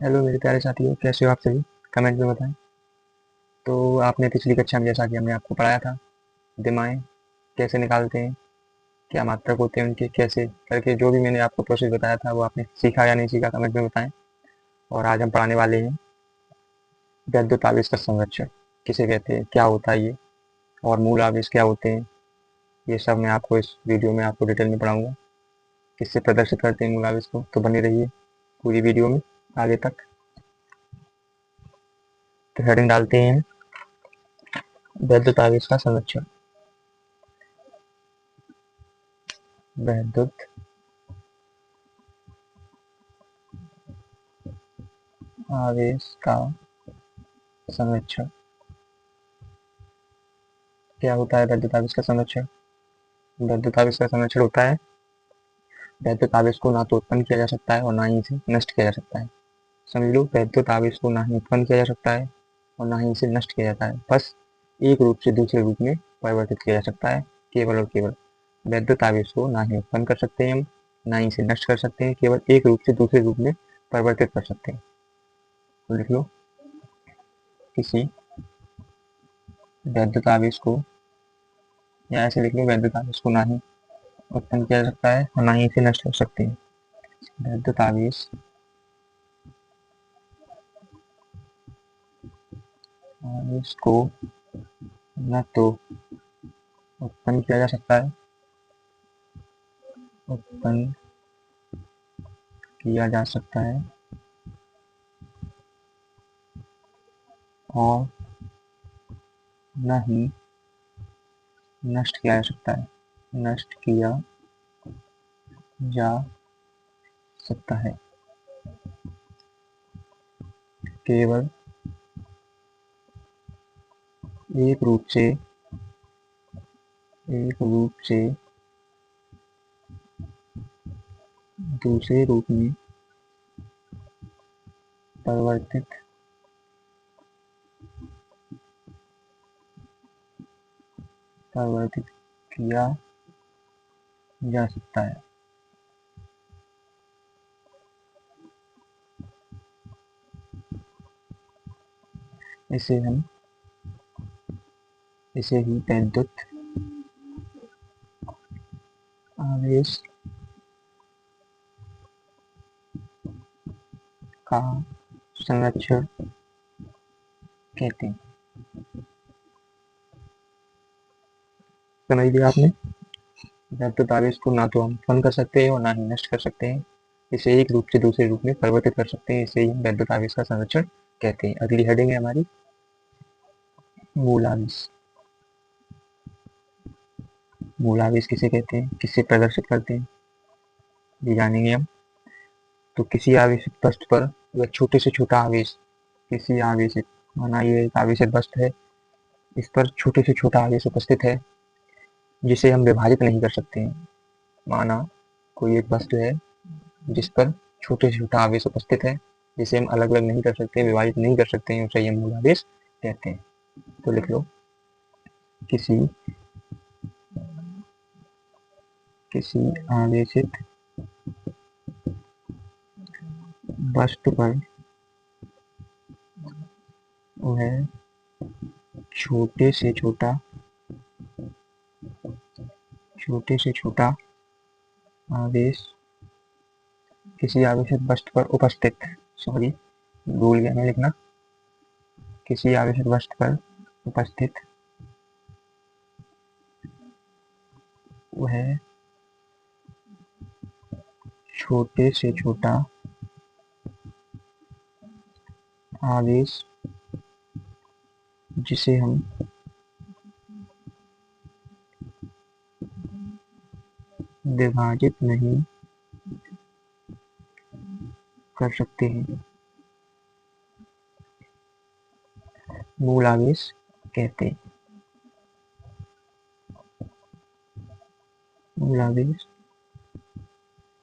Hello मेरे प्यारे साथियों, कैसे हो आप सभी? कमेंट में बताएं। तो आपने पिछली कक्षा में, जैसा कि हमने आपको पढ़ाया था, दिमाएं कैसे निकालते हैं, क्या मात्रक होते हैं उनके, कैसे करके जो भी मैंने आपको प्रोसेस बताया था वो आपने सीखा या नहीं सीखा, कमेंट में बताएं। और आज हम पढ़ाने वाले हैं वैद्युत आवेश का संरक्षण किसे कहते हैं, क्या होता है ये, और मूल आवेश क्या होते हैं। ये सब मैं आपको इस वीडियो में आपको डिटेल में पढ़ाऊंगा, किससे प्रदर्शित करते हैं मूल आवेश को। तो बने रहिए पूरी वीडियो में आगे तक। तो हेडिंग डालते हैं वैद्युत आवेश का संरक्षण। वैद्युत आवेश का संरक्षण क्या होता है? वैद्युत आवेश का संरक्षण, वैद्युत आवेश का संरक्षण होता है, वैद्युत आवेश को ना तो उत्पन्न किया जा सकता है और ना ही इसे नष्ट किया जा सकता है। समझ लो, वैद्युत आवेश को ना ही उत्पन्न किया जा सकता है और ना ही इसे नष्ट किया जाता है, बस एक रूप से दूसरे रूप में परिवर्तित किया जा सकता है, केवल और केवल। वैद्युत आवेश को ना ही उत्पन्न कर सकते हैं हम, ना ही इसे नष्ट कर सकते हैं, केवल एक रूप से दूसरे रूप में परिवर्तित कर सकते हैं। तो लिख लो, किसी वैद्युत आवेश को, या ऐसे लिख लो, वैद्युत आवेश को ना ही उत्पन्न किया जा सकता है और ना ही इसे नष्ट कर सकते हैं। वैद्युत आवेश को न तो उत्पन्न किया जा सकता है, उत्पन्न किया जा सकता है, और न ही नष्ट किया जा सकता है, नष्ट किया जा सकता है, केवल एक रूप से, एक रूप से दूसरे रूप में परिवर्तित परिवर्तित किया जा सकता है। इसे हम, इसे ही वैद्युत आवेश का संरक्षण कहते हैं। समझ लिया आपने? वैद्युत आवेश को ना तो हम उत्पन्न कर सकते हैं और ना ही नष्ट कर सकते हैं, इसे एक रूप से दूसरे रूप में परिवर्तित कर सकते हैं, इसे ही हम वैद्युत आवेश का संरक्षण कहते हैं। अगली हेडिंग है हमारी मूल आवेश। मूल आवेश किसे कहते हैं, किससे प्रदर्शित करते हैं, ये जानेंगे हम। तो किसी आवेशित वस्तु पर या छोटे से छोटा आवेश, किसी आवेशित, माना ये एक आवेशित वस्तु है, इस पर छोटे से छोटा आवेश उपस्थित है जिसे हम विभाजित नहीं कर सकते हैं। माना कोई एक वस्तु है जिस पर छोटे से छोटा आवेश उपस्थित है, जिसे हम अलग अलग नहीं कर सकते, विभाजित नहीं कर सकते हैं, उसे हम मूल आवेश कहते हैं। तो लिख लो, किसी किसी आवेशित वस्तु पर वह छोटे से छोटा, छोटे से छोटा आवेश किसी आवेशित वस्तु पर उपस्थित, सॉरी भूल गया मैं लिखना, किसी आवेशित वस्तु पर उपस्थित वह छोटे से छोटा आवेश जिसे हम विभाजित नहीं कर सकते हैं, मूल आवेश कहते हैं। मूल आवेश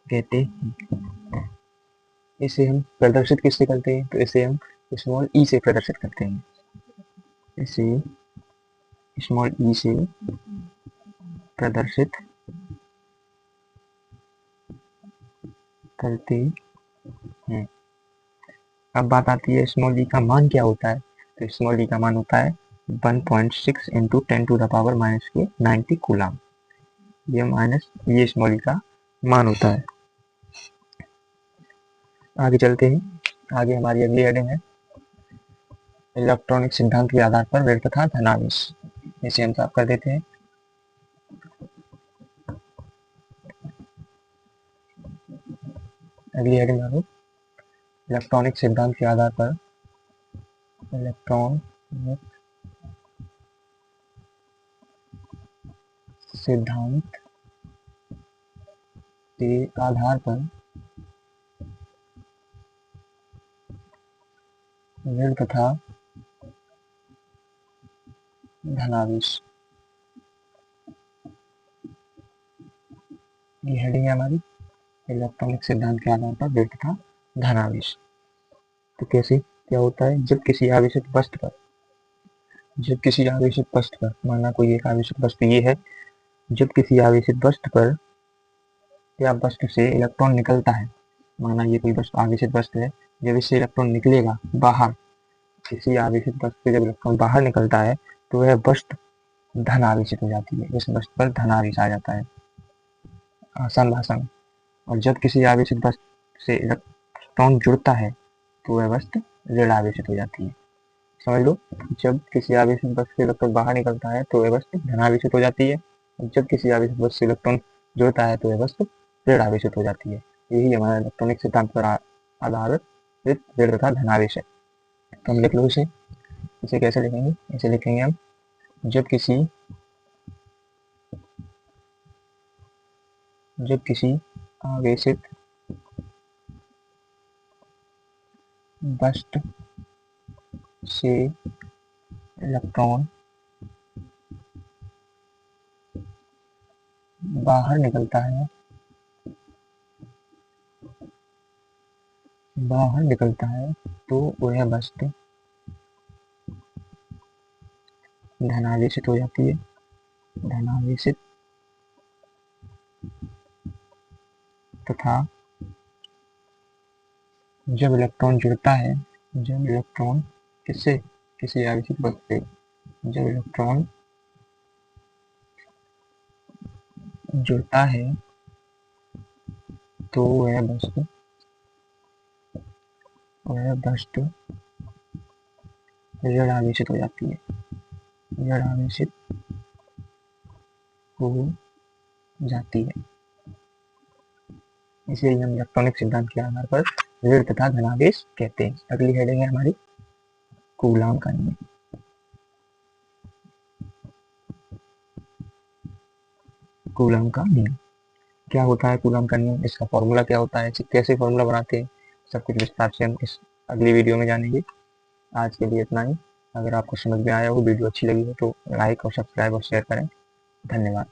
कहते हैं। इसे हम प्रदर्शित किससे करते हैं? तो इसे हम स्मॉल ई से प्रदर्शित करते हैं। इसे स्मॉल ई से प्रदर्शित करते हैं। अब बात आती है स्मॉल ई का मान क्या होता है। तो स्मॉल ई का मान होता है 1.6 इंटू 10⁻⁻⁹ कूलाम। ये स्मॉल ई का मान होता है। आगे चलते हैं। आगे हमारी अगली हेडिंग है इलेक्ट्रॉनिक सिद्धांत के आधार पर वेग तथा धनावेश। इसे हम साफ कर देते हैं। अगली हेडिंग है इलेक्ट्रॉनिक सिद्धांत के आधार पर इलेक्ट्रॉनिक सिद्धांत के आधार पर वेग तथा धनावेश। ये हेडिंग है हमारी इलेक्ट्रॉनिक सिद्धांत के आधार पर वेग तथा धनावेश। तो कैसे क्या होता है जब किसी आवेशित वस्तु पर माना कोई एक आवेशित वस्तु ये है, जब किसी आवेशित वस्तु पर या वस्तु से इलेक्ट्रॉन निकलता है, माना ये कोई वस्तु आवेशित वस्तु है, जब इससे इलेक्ट्रॉन निकलेगा बाहर, किसी आवेशित वस्तु से जब इलेक्ट्रॉन बाहर निकलता है तो वह वस्तु धन आवेशित हो जाती है। इस वस्तु पर धनावेश आ जाता है, आसान भाषा में। और जब किसी आवेशित वस्तु से इलेक्ट्रॉन जुड़ता है तो वह वस्तु ऋण आवेशित हो जाती है। समझ लो, जब किसी आवेशित वस्तु से इलेक्ट्रॉन बाहर निकलता है तो वह वस्तु धनावेशित हो जाती है, जब किसी आवेशित वस्तु से इलेक्ट्रॉन जुड़ता है तो वह वस्तु ऋण आवेशित हो जाती है। यही हमारा इलेक्ट्रॉनिक सिद्धांत पर आधारित ऋण तथा धनावेश है। तो हम लिख लो इसे कैसे लिखेंगे, इसे लिखेंगे हम जब किसी आवेशित वस्तु से इलेक्ट्रॉन बाहर निकलता है तो वह वस्तु धनावेशित हो जाती है। धनावेशित तथा जब इलेक्ट्रॉन जुड़ता है, जब इलेक्ट्रॉन किससे, किसी आवेशित वस्तु से जब इलेक्ट्रॉन जुड़ता है तो वह वस्तु ऋण आवेशित हो जाती है, ऋण आवेशित हो जाती है। इसलिए हम इलेक्ट्रॉनिक सिद्धांत के आधार पर ऋण तथा धनावेश कहते हैं। अगली हेडिंग है हमारी कूलाम का नियम। कूलाम का नियम क्या होता है, कूलाम का नियम, इसका फॉर्मूला क्या होता है, कैसे फॉर्मूला बनाते हैं, सब कुछ विस्तार से हम इस अगली वीडियो में जानेंगे। आज के लिए इतना ही। अगर आपको समझ में आया हो, वीडियो अच्छी लगी हो तो लाइक और सब्सक्राइब और शेयर करें। धन्यवाद।